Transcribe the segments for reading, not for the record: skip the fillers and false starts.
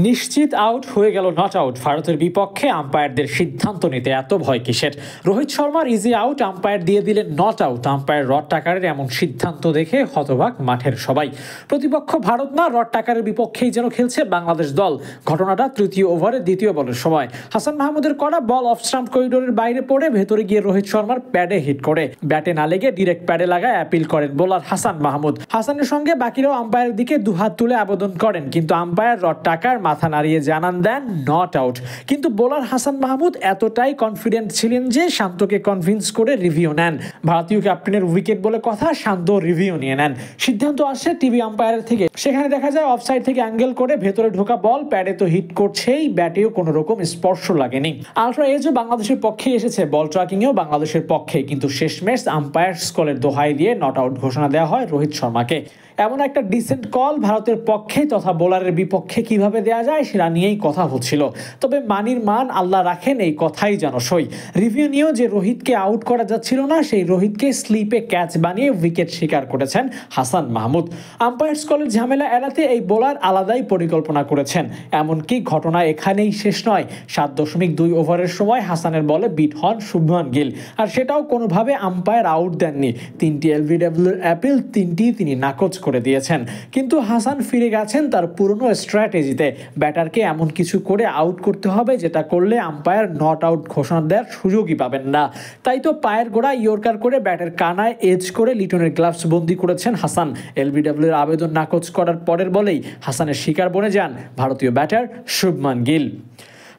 নিশ্চিত আউট হয়ে গেল নট আউট। ভারতের বিপক্ষে আম্পায়ারদের সিদ্ধান্ত নিতে এত ভয় কিসের? রোহিত শর্মার ইজি আউট, আম্পায়ার দিয়ে দিলেন নট আউট। আম্পায়ার রড টাকারের এমন সিদ্ধান্ত দেখে হতবাক মাঠের সবাই। প্রতিপক্ষ ভারত না, রড টাকারের বিপক্ষেই যেন খেলছে বাংলাদেশ দল। ঘটনাটা তৃতীয় ওভারের দ্বিতীয় বলের সময় হাসান মাহমুদের করা বল অফ স্টাম্প করিডোরের বাইরে পড়ে ভেতরে গিয়ে রোহিত শর্মার প্যাডে হিট করে। ব্যাটে না লেগে ডিরেক্ট প্যাডে লাগায় অ্যাপিল করেন বোলার হাসান মাহমুদ। হাসানের সঙ্গে বাকিরাও আম্পায়ারের দিকে দুহাত তুলে আবেদন করেন, কিন্তু আম্পায়ার রড টাকার মাথা নাড়িয়ে জানান দেন নট আউট। কিন্তু বোলার হাসান মাহমুদ এতটাই কনফিডেন্ট ছিলেন যে শান্তকে কনভিন্স করে রিভিউ নেন। ভারতীয় ক্যাপ্টেনের উইকেট বলে কথা, শান্ত রিভিউ নিয়ে নেন। সিদ্ধান্ত আসে টিভি আম্পায়ারের থেকে। সেখানে দেখা যায় অফসাইড থেকে অ্যাঙ্গেল করে ভেতরে ঢোকা বল, প্যাডে তো হিট করছেই, ব্যাটেও কোনো রকম স্পর্শ লাগেনি। আলট্রা এজও বাংলাদেশের পক্ষে এসেছে, বল ট্র্যাকিংয়েও বাংলাদেশের পক্ষে, কিন্তু শেষমেশ আম্পায়ার স্কলের দোহাই দিয়ে নট আউট ঘোষণা দেওয়া হয় রোহিত শর্মাকে। এমন একটা ডিসেন্ট কল ভারতের পক্ষে তথা বোলারের বিপক্ষে কিভাবে দেয়া যায় সেটা নিয়েই কথা হচ্ছিল। তবে মানির মান আল্লাহ রাখেন, এই কথাই যেন সই। রিভিউ নিয়েও যে রোহিতকে আউট করা যাচ্ছিল না, সেই রোহিতকে স্লিপে ক্যাচ বানিয়ে উইকেট শিকার করেছেন হাসান মাহমুদ। আম্পায়ার স্কলের ঝামেলা এড়াতে এই বোলার আলাদাই পরিকল্পনা করেছেন। এমনকি ঘটনা এখানেই শেষ নয়। 7.2 ওভারের সময় হাসানের বলে বিট হন শুভমান গিল, আর সেটাও কোনোভাবে আম্পায়ার আউট দেননি। 3টি এলবিডব্লিউর অ্যাপিল, 3টি তিনি নাকচ করে দিয়েছেন। কিন্তু হাসান ফিরে গেছেন তার পুরনো স্ট্র্যাটেজিতে। ব্যাটারকে এমন কিছু করে আউট করতে হবে যেটা করলে আম্পায়ার নট আউট ঘোষণা দেওয়ার সুযোগই পাবেন না। তাই তো পায়ের গোড়ায় ইয়র্কার করে ব্যাটের কানায় এজ করে লিটনের গ্লাভস বন্দি করেছেন হাসান। এলবিডব্লিউ এর আবেদন নাকচ করার পরের বলেই হাসানের শিকার বনে যান ভারতীয় ব্যাটার শুভমান গিল।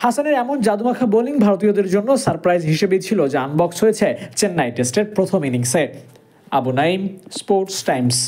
হাসানের এমন জাদুমাখা বোলিং ভারতীয়দের জন্য সারপ্রাইজ হিসেবেই ছিল, যা আনবক্স হয়েছে চেন্নাই টেস্টের প্রথম ইনিংসে। Abu Naim, sports Times.